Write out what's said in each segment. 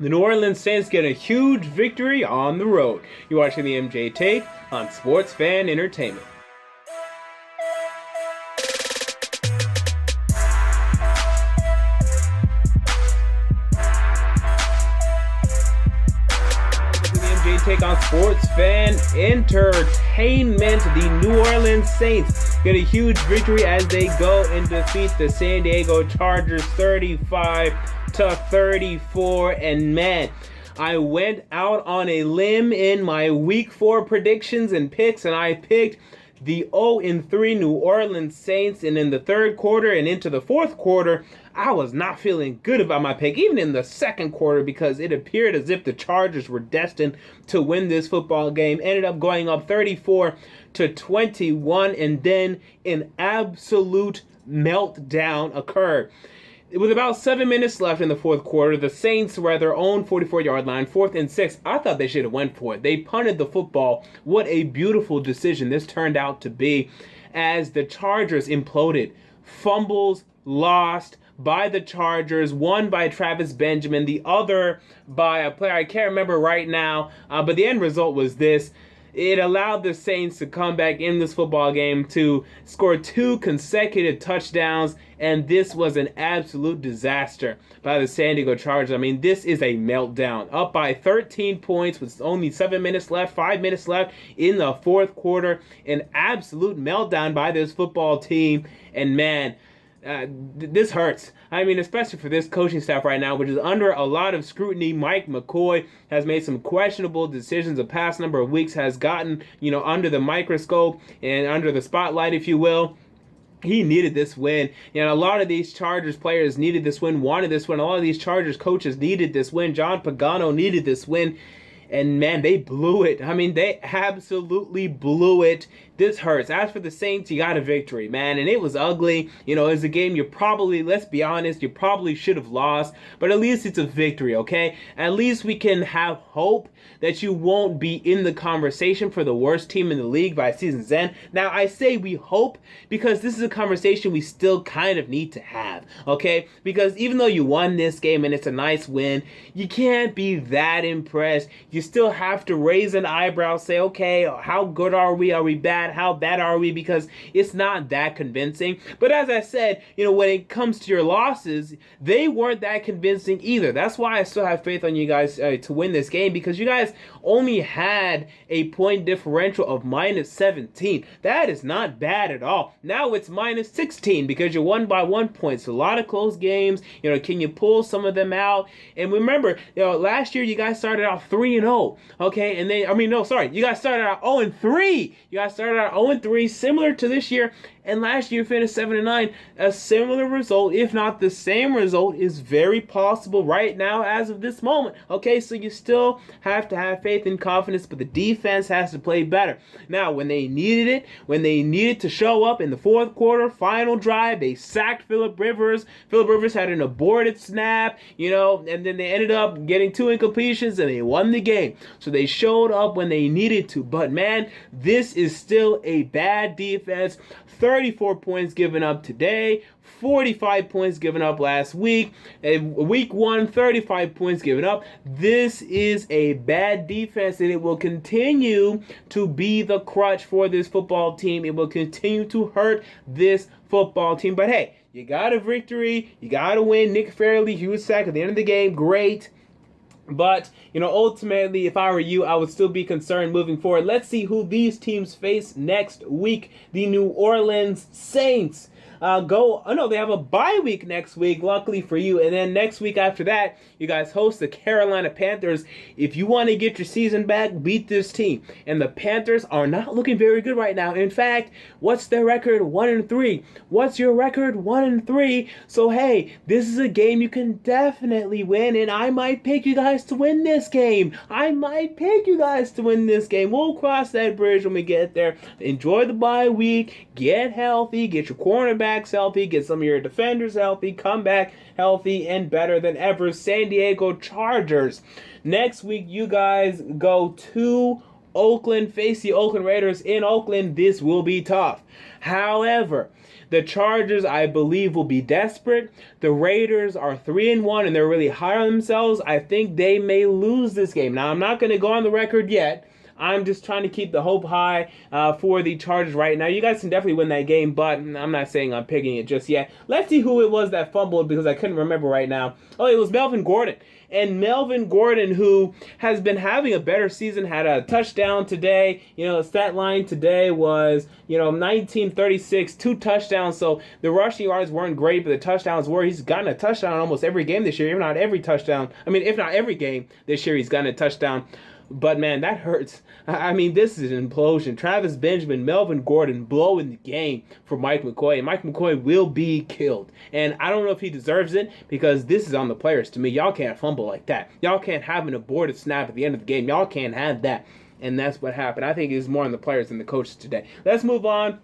The New Orleans Saints get a huge victory on the road. You're watching the MJ Take on Sports Fan Entertainment. Take on Sports Fan Entertainment. The New Orleans Saints get a huge victory as they go and defeat the San Diego Chargers 35-34. And man, I went out on a limb in my Week 4 predictions and picks, and I picked the 0-3 New Orleans Saints. And in the third quarter and into the fourth quarter, I was not feeling good about my pick, even in the second quarter, because it appeared as if the Chargers were destined to win this football game. Ended up going up 34-21, and then an absolute meltdown occurred. With about 7 minutes left in the fourth quarter, the Saints were at their own 44-yard line, 4th and 6. I thought they should have went for it. They punted the football. What a beautiful decision this turned out to be, as the Chargers imploded. Fumbles lost by the Chargers, one by Travis Benjamin, the other by a player I can't remember right now, but the end result was this. It allowed the Saints to come back in this football game to score 2 consecutive touchdowns, and this was an absolute disaster by the San Diego Chargers. I mean, this is a meltdown. Up by 13 points with only 7 minutes left, 5 minutes left in the fourth quarter. An absolute meltdown by this football team, and man, this hurts. I mean, especially for this coaching staff right now, which is under a lot of scrutiny. Mike McCoy has made some questionable decisions the past number of weeks, has gotten, under the microscope and under the spotlight, if you will. He needed this win. A lot of these Chargers players needed this win, wanted this win. A lot of these Chargers coaches needed this win. John Pagano needed this win. And man, they blew it. I mean, they absolutely blew it. This hurts. As for the Saints, you got a victory, man. And it was ugly. It was a game you probably, let's be honest, you probably should have lost. But at least it's a victory, okay? At least we can have hope that you won't be in the conversation for the worst team in the league by season's end. Now, I say we hope because this is a conversation we still kind of need to have, okay? Because even though you won this game and it's a nice win, you can't be that impressed. You still have to raise an eyebrow, say, okay, how good are we? Are we bad? How bad are we? Because it's not that convincing. But as I said, when it comes to your losses, they weren't that convincing either. That's why I still have faith on you guys to win this game, because you guys only had a point differential of -17. That is not bad at all. Now it's -16 because you won by 1 point. So a lot of close games. Can you pull some of them out? And remember, last year you guys started off 3-0. Okay, and then you guys started out 0-3. You guys started out 0-3, similar to this year. And last year finished 7-9. A similar result, if not the same result, is very possible right now as of this moment. Okay, so you still have to have faith and confidence, but the defense has to play better. Now, when they needed to show up in the fourth quarter, final drive, they sacked Phillip Rivers. Phillip Rivers had an aborted snap, and then they ended up getting 2 incompletions and they won the game. So they showed up when they needed to. But man, this is still a bad defense. 34 points given up today, 45 points given up last week. Week 1, 35 points given up. This is a bad defense, and it will continue to be the crutch for this football team. It will continue to hurt this football team. But hey, you got a victory. You got to win. Nick Fairley, huge sack at the end of the game. Great. But, ultimately, if I were you, I would still be concerned moving forward. Let's see who these teams face next week. The New Orleans Saints they have a bye week next week, luckily for you. And then next week after that, you guys host the Carolina Panthers. If you want to get your season back, beat this team. And the Panthers are not looking very good right now. In fact, what's their record? 1-3. What's your record? 1-3. So, hey, this is a game you can definitely win, and I might pick you guys to win this game. We'll cross that bridge when we get there. Enjoy the bye week. Get healthy. Get your quarterbacks healthy, get some of your defenders healthy, come back healthy and better than ever. San Diego Chargers. Next week, you guys go to Oakland face the Oakland Raiders in Oakland. This will be tough. However, the Chargers, I believe, will be desperate. The Raiders are 3-1 and they're really high on themselves. I think they may lose this game. Now, I'm not going to go on the record yet. I'm just trying to keep the hope high for the Chargers right now. You guys can definitely win that game, but I'm not saying I'm picking it just yet. Let's see who it was that fumbled because I couldn't remember right now. Oh, it was Melvin Gordon. And Melvin Gordon, who has been having a better season, had a touchdown today. The stat line today was, 1936, 2 touchdowns. So the rushing yards weren't great, but the touchdowns were. He's gotten a touchdown almost every game this year, if not every game this year, he's gotten a touchdown. But, man, that hurts. This is an implosion. Travis Benjamin, Melvin Gordon blowing the game for Mike McCoy. And Mike McCoy will be killed. And I don't know if he deserves it because this is on the players to me. Y'all can't fumble like that. Y'all can't have an aborted snap at the end of the game. Y'all can't have that. And that's what happened. I think it's more on the players than the coaches today. Let's move on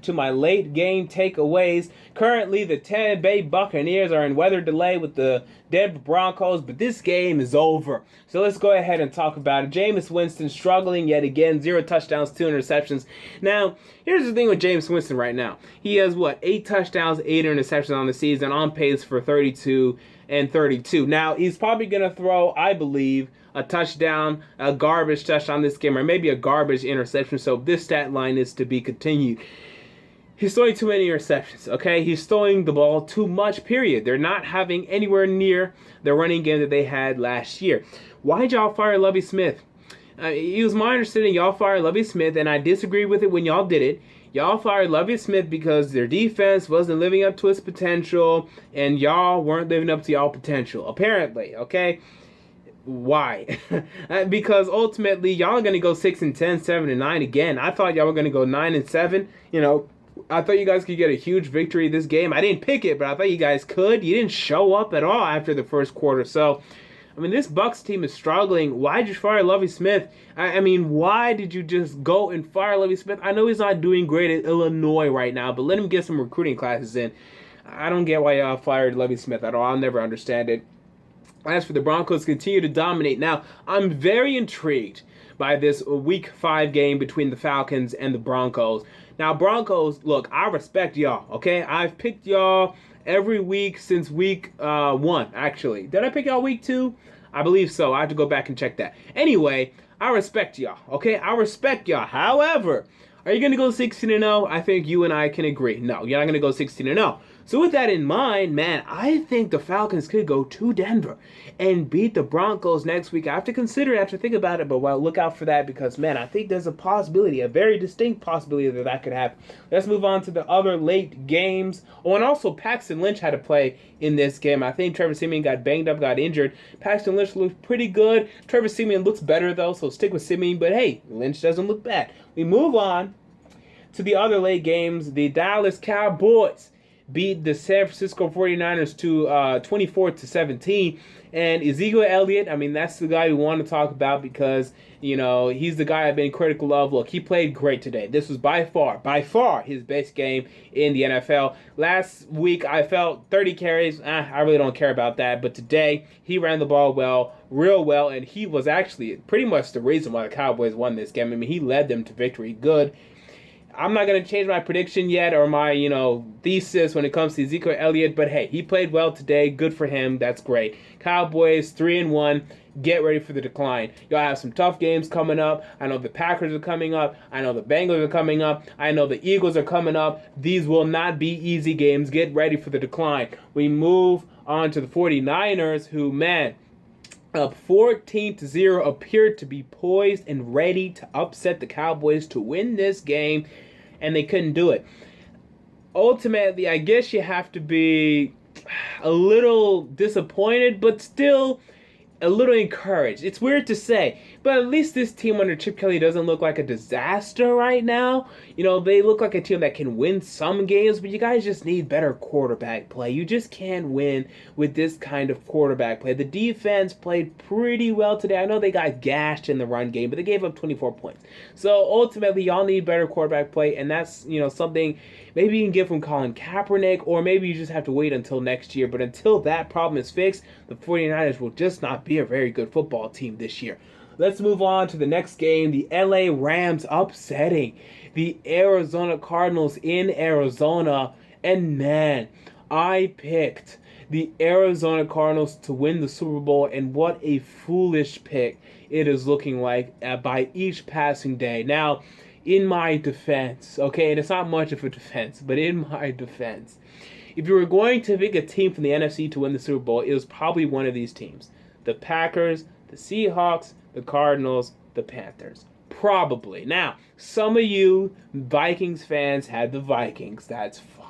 to my late game takeaways. Currently, the Tampa Bay Buccaneers are in weather delay with the Denver Broncos, but this game is over. So let's go ahead and talk about it. Jameis Winston struggling yet again, 0 touchdowns, 2 interceptions. Now, here's the thing with Jameis Winston right now. He has, 8 touchdowns, 8 interceptions on the season, on pace for 32 and 32. Now, he's probably going to throw, I believe, a touchdown, a garbage touchdown this game, or maybe a garbage interception. So this stat line is to be continued. He's throwing too many interceptions, okay? He's throwing the ball too much, period. They're not having anywhere near the running game that they had last year. Why'd y'all fire Lovie Smith? It was my understanding y'all fired Lovie Smith, and I disagreed with it when y'all did it. Y'all fired Lovie Smith because their defense wasn't living up to its potential, and y'all weren't living up to y'all potential, apparently, okay? Why? Because ultimately, y'all are going to go 6-10, 7-9 again. I thought y'all were going to go 9-7, I thought you guys could get a huge victory this game. I didn't pick it, but I thought you guys could. You didn't show up at all after the first quarter. So, this Bucs team is struggling. Why did you fire Lovie Smith? Why did you just go and fire Lovie Smith? I know he's not doing great at Illinois right now, but let him get some recruiting classes in. I don't get why y'all fired Lovie Smith at all. I'll never understand it. As for the Broncos, continue to dominate. Now, I'm very intrigued by this Week 5 game between the Falcons and the Broncos. Now, Broncos, look, I respect y'all, okay? I've picked y'all every week since Week 1, actually. Did I pick y'all Week 2? I believe so. I have to go back and check that. Anyway, I respect y'all, okay? I respect y'all. However, are you going to go 16-0? I think you and I can agree. No, you're not going to go 16-0. So with that in mind, man, I think the Falcons could go to Denver and beat the Broncos next week. I have to consider it, I have to think about it, but look out for that because, man, I think there's a possibility, a very distinct possibility that could happen. Let's move on to the other late games. Oh, and also Paxton Lynch had to play in this game. I think Trevor Siemian got banged up, got injured. Paxton Lynch looked pretty good. Trevor Siemian looks better, though, so stick with Siemian. But, hey, Lynch doesn't look bad. We move on to the other late games. The Dallas Cowboys beat the San Francisco 49ers to 24-17. And Ezekiel Elliott, that's the guy we want to talk about because, he's the guy I've been critical of. Look, he played great today. This was by far his best game in the NFL. Last week, I felt 30 carries. I really don't care about that. But today, he ran the ball real well, and he was actually pretty much the reason why the Cowboys won this game. He led them to victory. Good. I'm not going to change my prediction yet or my, thesis when it comes to Ezekiel Elliott. But, hey, he played well today. Good for him. That's great. Cowboys 3-1. Get ready for the decline. Y'all have some tough games coming up. I know the Packers are coming up. I know the Bengals are coming up. I know the Eagles are coming up. These will not be easy games. Get ready for the decline. We move on to the 49ers who, man, up 14-0, appeared to be poised and ready to upset the Cowboys to win this game, and they couldn't do it. Ultimately, I guess you have to be a little disappointed, but still a little encouraged. It's weird to say, but at least this team under Chip Kelly doesn't look like a disaster right now. They look like a team that can win some games, but you guys just need better quarterback play. You just can't win with this kind of quarterback play. The defense played pretty well today. I know they got gashed in the run game, but they gave up 24 points. So ultimately, y'all need better quarterback play, and that's, something maybe you can get from Colin Kaepernick, or maybe you just have to wait until next year. But until that problem is fixed, the 49ers will just not be a very good football team this year. let's move on to the next game. The LA Rams upsetting the Arizona Cardinals in Arizona. And man, I picked the Arizona Cardinals to win the Super Bowl, and what a foolish pick it is looking like by each passing day. Now, in my defense, okay, and it's not much of a defense, but in my defense, if you were going to pick a team from the NFC to win the Super Bowl, it was probably one of these teams. The Packers, the Seahawks, the Cardinals, the Panthers. Probably. Now, some of you Vikings fans had the Vikings. That's fine.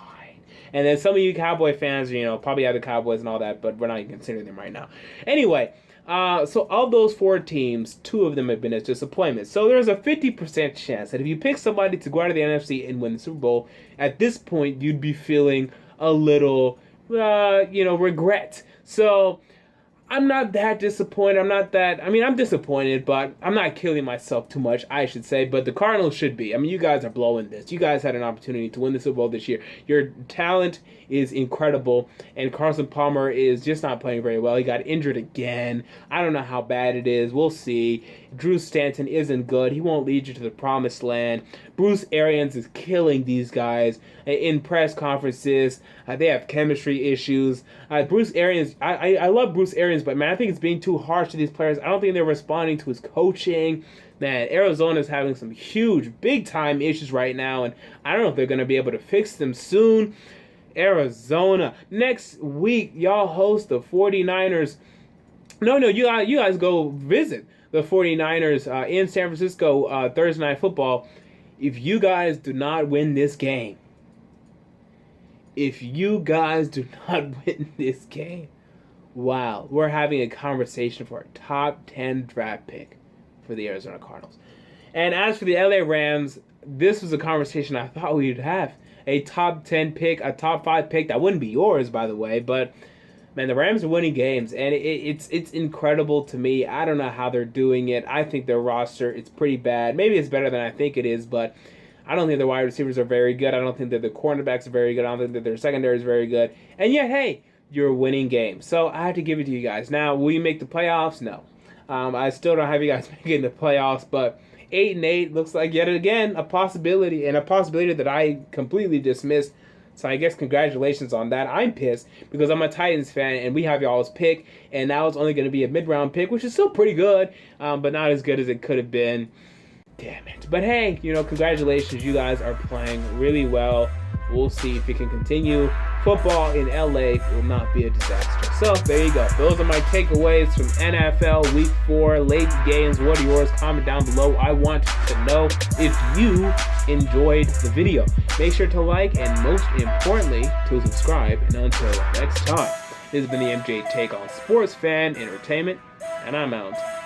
And then some of you Cowboy fans, probably had the Cowboys and all that, but we're not even considering them right now. Anyway, so of those 4 teams, 2 of them have been a disappointment. So there's a 50% chance that if you pick somebody to go out of the NFC and win the Super Bowl, at this point, you'd be feeling a little, regret. So I'm not that disappointed. I'm disappointed, but I'm not killing myself too much, I should say. But the Cardinals should be. You guys are blowing this. You guys had an opportunity to win the Super Bowl this year. Your talent is incredible, and Carson Palmer is just not playing very well. He got injured again. I don't know how bad it is. We'll see. Drew Stanton isn't good. He won't lead you to the promised land. Bruce Arians is killing these guys in press conferences. They have chemistry issues. Bruce Arians, I love Bruce Arians, but man, I think it's being too harsh to these players. I don't think they're responding to his coaching. Man, Arizona's having some huge, big-time issues right now, and I don't know if they're going to be able to fix them soon. Arizona. Next week, y'all host the 49ers. No, you guys go visit the 49ers in San Francisco Thursday Night Football. If you guys do not win this game, wow, we're having a conversation for a top 10 draft pick for the Arizona Cardinals. And as for the LA Rams, this was a conversation I thought we'd have. A top 10 pick, a top 5 pick. That wouldn't be yours, by the way, but man, the Rams are winning games, and it's incredible to me. I don't know how they're doing it. I think their roster, it's pretty bad. Maybe it's better than I think it is, but I don't think their wide receivers are very good. I don't think that the cornerbacks are very good. I don't think that their secondary is very good. And yet, hey, you're winning games. So I have to give it to you guys. Now, will you make the playoffs? No. I still don't have you guys making the playoffs, but 8-8 looks like yet again a possibility, and a possibility that I completely dismissed. So I guess congratulations on that. I'm pissed because I'm a Titans fan and we have y'all's pick, and now it's only going to be a mid-round pick, which is still pretty good, but not as good as it could have been. Damn it. But hey, congratulations. You guys are playing really well. We'll see if it can continue. Football in LA will not be a disaster. So there you go. Those are my takeaways from NFL Week 4 late games. What are yours? Comment down below. I want to know if you enjoyed the video. Make sure to like, and most importantly, to subscribe. And until next time, this has been the MJ Take on Sports Fan Entertainment, and I'm out.